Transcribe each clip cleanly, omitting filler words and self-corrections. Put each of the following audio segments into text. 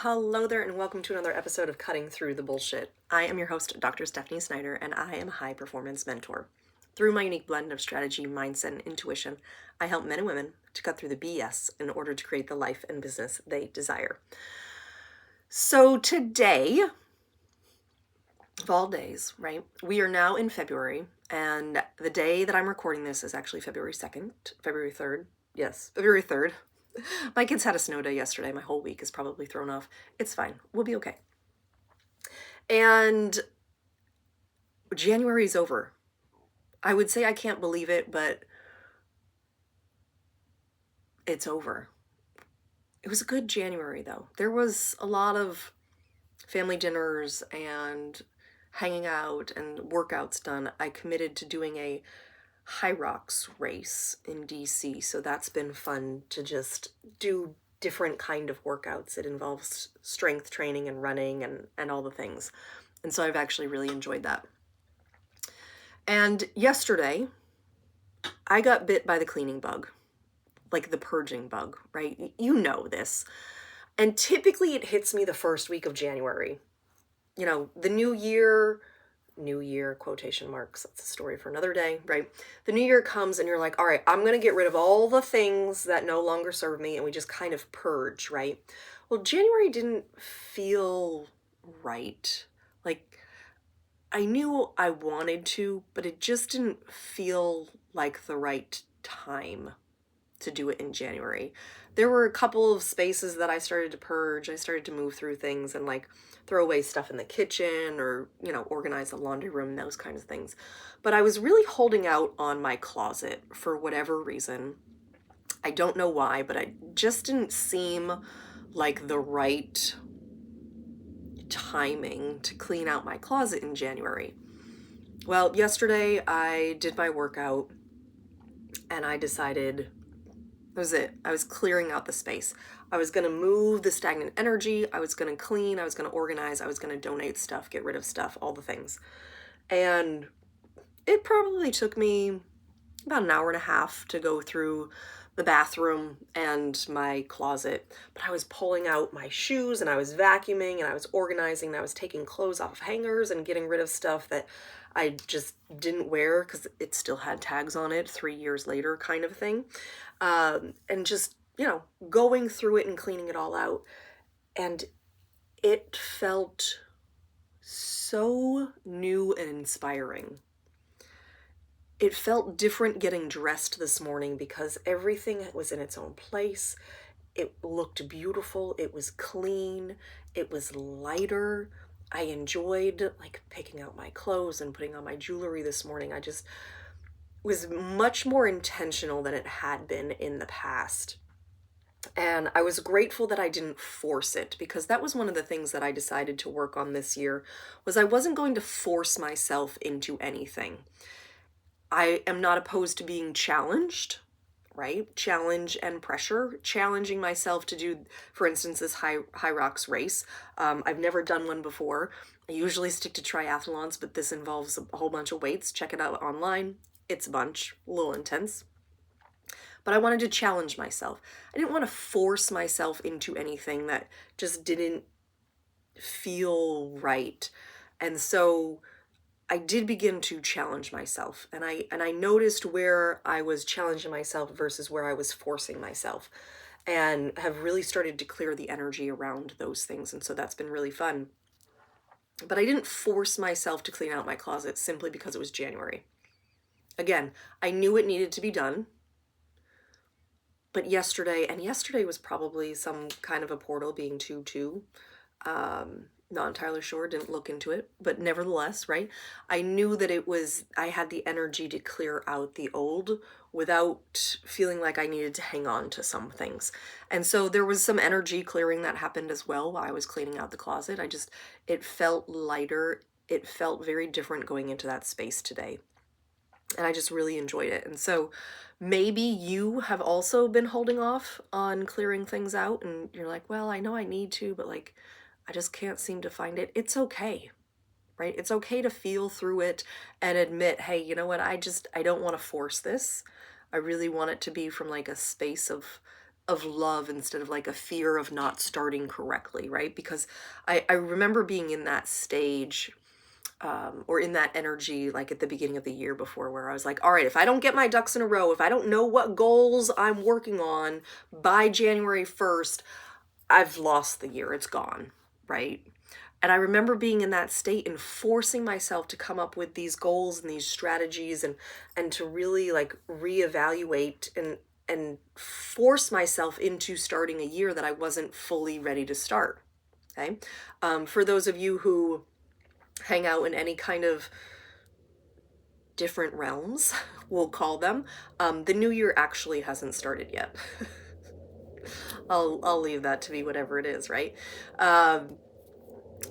Hello there, and welcome to another episode of Cutting Through the Bullshit. I am your host, Dr. Stephanie Snyder, and I am a high performance mentor. Through my unique blend of strategy, mindset, and intuition, I help men and women to cut through the BS in order to create the life and business they desire. So today, of all days, right, we are now in February, and the day that I'm recording this is actually February 2nd, February 3rd. Yes, February 3rd. My kids had a snow day yesterday. My whole week is probably thrown off. It's fine. We'll be okay. And January's over. I would say I can't believe it, but it's over. It was a good January, though. There was a lot of family dinners and hanging out and workouts done. I committed to doing a high rocks race in DC, so that's been fun to just do different kind of workouts. It involves strength training and running and all the things. And so I've actually really enjoyed that. And yesterday, I got bit by the cleaning bug, like the purging bug, right? You know this. And typically it hits me the first week of January. You know, the new year, quotation marks, that's a story for another day, right? The new year comes and you're like, all right, I'm going to get rid of all the things that no longer serve me, and we just kind of purge, right? Well, January didn't feel right. Like, I knew I wanted to, but it just didn't feel like the right time to do it in January. There were a couple of spaces that I started to purge. I started to move through things and like throw away stuff in the kitchen or, organize the laundry room, those kinds of things. But I was really holding out on my closet for whatever reason. I don't know why, but it just didn't seem like the right timing to clean out my closet in January. Well, yesterday I did my workout and I decided that was it. I was clearing out the space. I was going to move the stagnant energy. I was going to clean. I was going to organize. I was going to donate stuff, get rid of stuff, all the things. And it probably took me about an hour and a half to go through the bathroom and my closet. But I was pulling out my shoes and I was vacuuming and I was organizing and I was taking clothes off of hangers and getting rid of stuff that I just didn't wear because it still had tags on it 3 years later, kind of thing. And just, going through it and cleaning it all out. And it felt so new and inspiring. It felt different getting dressed this morning because everything was in its own place. It looked beautiful. It was clean. It was lighter. I enjoyed like picking out my clothes and putting on my jewelry this morning. I just was much more intentional than it had been in the past. And I was grateful that I didn't force it, because that was one of the things that I decided to work on this year, was I wasn't going to force myself into anything. I am not opposed to being challenged, right? Challenge and pressure, challenging myself to do, for instance, this high rocks race. I've never done one before. I usually stick to triathlons, but this involves a whole bunch of weights. Check it out online. It's a bunch, a little intense. But I wanted to challenge myself. I didn't want to force myself into anything that just didn't feel right. And so I did begin to challenge myself, and I noticed where I was challenging myself versus where I was forcing myself, and have really started to clear the energy around those things. And so that's been really fun. But I didn't force myself to clean out my closet simply because it was January. Again, I knew it needed to be done. But yesterday was probably some kind of a portal being 2-2. Not entirely sure, didn't look into it, but nevertheless, right? I knew that I had the energy to clear out the old without feeling like I needed to hang on to some things. And so there was some energy clearing that happened as well while I was cleaning out the closet. It felt lighter. It felt very different going into that space today. And I just really enjoyed it. And so maybe you have also been holding off on clearing things out and you're like, well, I know I need to, but like, I just can't seem to find it. It's okay, right? It's okay to feel through it and admit, hey, you know what? I don't want to force this. I really want it to be from like a space of of love instead of like a fear of not starting correctly, right? Because I remember being in that stage, or in that energy, like at the beginning of the year before, where I was like, all right, if I don't get my ducks in a row, if I don't know what goals I'm working on by January 1st, I've lost the year. It's gone, right? And I remember being in that state and forcing myself to come up with these goals and these strategies, and to really like reevaluate and force myself into starting a year that I wasn't fully ready to start. Okay. For those of you who hang out in any kind of different realms, we'll call them, the new year actually hasn't started yet. I'll leave that to be whatever it is, right?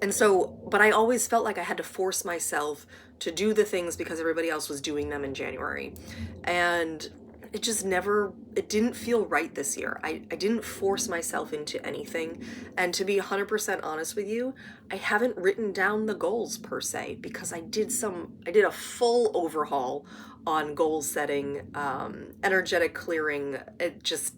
And so, but I always felt like I had to force myself to do the things because everybody else was doing them in January. And it just never, it didn't feel right this year. I didn't force myself into anything. And to be 100% honest with you, I haven't written down the goals per se, because I did a full overhaul on goal setting, energetic clearing. It just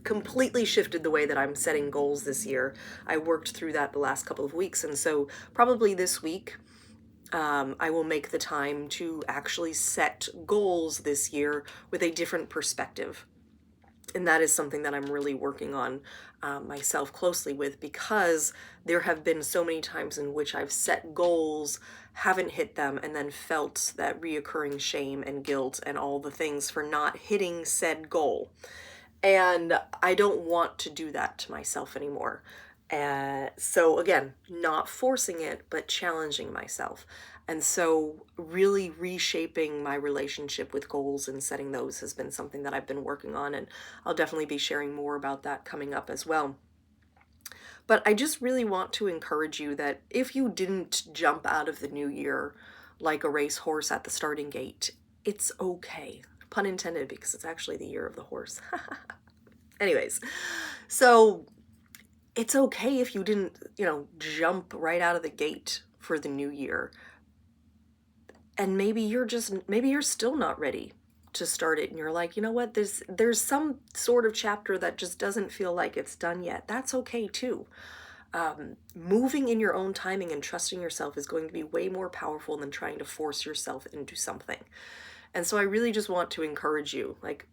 completely shifted the way that I'm setting goals this year. I worked through that the last couple of weeks, and so probably this week, I will make the time to actually set goals this year with a different perspective. And that is something that I'm really working on myself closely with, because there have been so many times in which I've set goals, haven't hit them, and then felt that reoccurring shame and guilt and all the things for not hitting said goal. And I don't want to do that to myself anymore. So again, not forcing it, but challenging myself. And so really reshaping my relationship with goals and setting those has been something that I've been working on. And I'll definitely be sharing more about that coming up as well. But I just really want to encourage you that if you didn't jump out of the new year like a racehorse at the starting gate, it's okay. Pun intended, because it's actually the year of the horse. Anyways, so it's okay if you didn't, jump right out of the gate for the new year. And maybe you're still not ready to start it, and you're like, you know what, there's some sort of chapter that just doesn't feel like it's done yet. That's okay too. Moving in your own timing and trusting yourself is going to be way more powerful than trying to force yourself into something. And so I really just want to encourage you, like,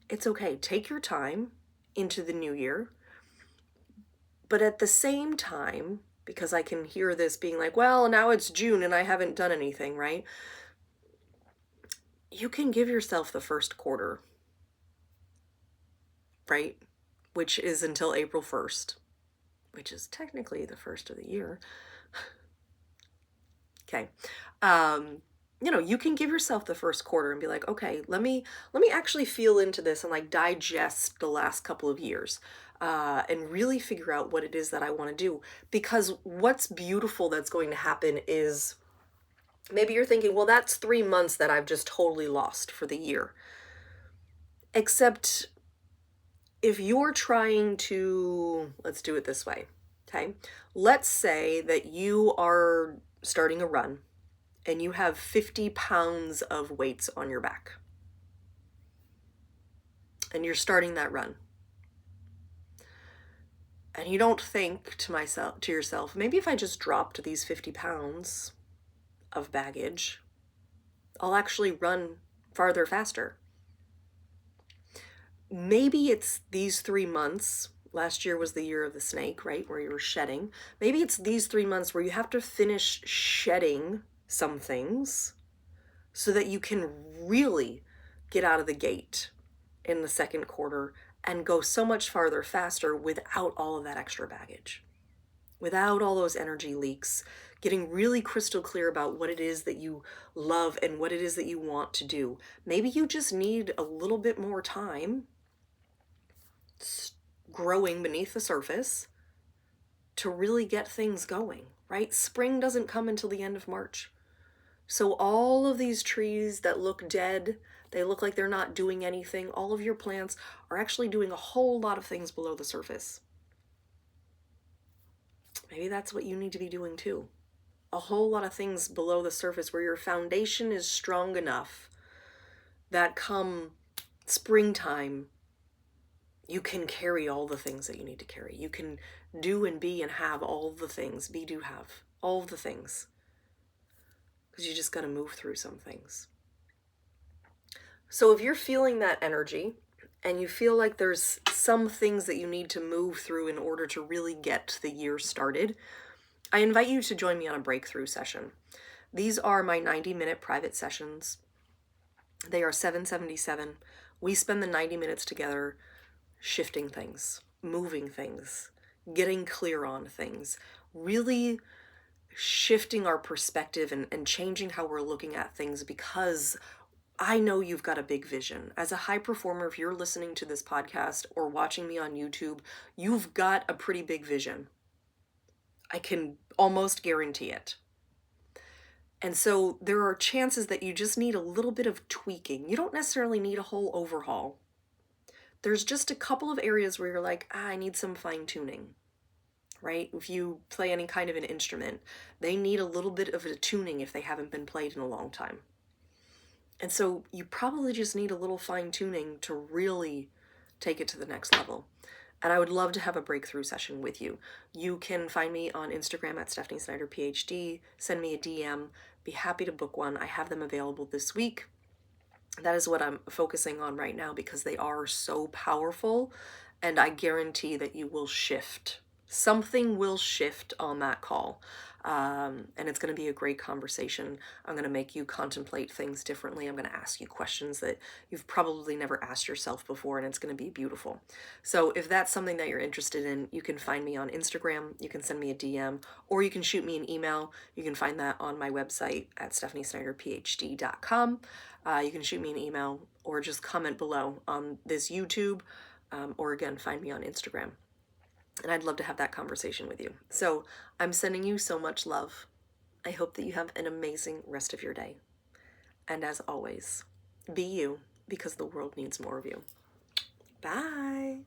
it's okay. Take your time into the new year. But at the same time, because I can hear this being like, well, now it's June and I haven't done anything, right? You can give yourself the first quarter, right? Which is until April 1st, which is technically the first of the year. Okay. You can give yourself the first quarter and be like, okay, let me actually feel into this and like digest the last couple of years, and really figure out what it is that I want to do. Because what's beautiful that's going to happen is, maybe you're thinking, well, that's 3 months that I've just totally lost for the year. Except if you're trying to, let's do it this way, okay? Let's say that you are starting a run and you have 50 pounds of weights on your back. And you're starting that run. And you don't think to yourself, maybe if I just dropped these 50 pounds of baggage, I'll actually run farther, faster. Maybe it's these 3 months. Last year was the year of the snake, right? Where you were shedding. Maybe it's these 3 months where you have to finish shedding some things so that you can really get out of the gate in the second quarter and go so much farther, faster, without all of that extra baggage, without all those energy leaks, getting really crystal clear about what it is that you love and what it is that you want to do. Maybe you just need a little bit more time growing beneath the surface to really get things going, right? Spring doesn't come until the end of March. So all of these trees that look dead, they look like they're not doing anything. All of your plants are actually doing a whole lot of things below the surface. Maybe that's what you need to be doing too. A whole lot of things below the surface where your foundation is strong enough that come springtime, You can carry all the things that you need to carry. You can do and be and have all the things. Be, do, have. All the things. Because you just got to move through some things. So if you're feeling that energy and you feel like there's some things that you need to move through in order to really get the year started, I invite you to join me on a breakthrough session. These are my 90-minute private sessions. They are $777. We spend the 90 minutes together shifting things, moving things, getting clear on things, really shifting our perspective and changing how we're looking at things, because I know you've got a big vision. As a high performer, if you're listening to this podcast or watching me on YouTube, you've got a pretty big vision. I can almost guarantee it. And so there are chances that you just need a little bit of tweaking. You don't necessarily need a whole overhaul. There's just a couple of areas where you're like, I need some fine tuning, right? If you play any kind of an instrument, they need a little bit of a tuning if they haven't been played in a long time. And so you probably just need a little fine tuning to really take it to the next level. And I would love to have a breakthrough session with you. You can find me on Instagram at Stephanie Snyder, Ph.D. Send me a DM. Be happy to book one. I have them available this week. That is what I'm focusing on right now because they are so powerful, and I guarantee that you will shift. Something will shift on that call. And it's going to be a great conversation. I'm going to make you contemplate things differently. I'm going to ask you questions that you've probably never asked yourself before, and it's going to be beautiful. So if that's something that you're interested in, you can find me on Instagram. You can send me a DM, or you can shoot me an email. You can find that on my website at stephaniesnyderphd.com. You can shoot me an email or just comment below on this YouTube, or again, find me on Instagram. And I'd love to have that conversation with you. So I'm sending you so much love. I hope that you have an amazing rest of your day. And as always, be you, because the world needs more of you. Bye.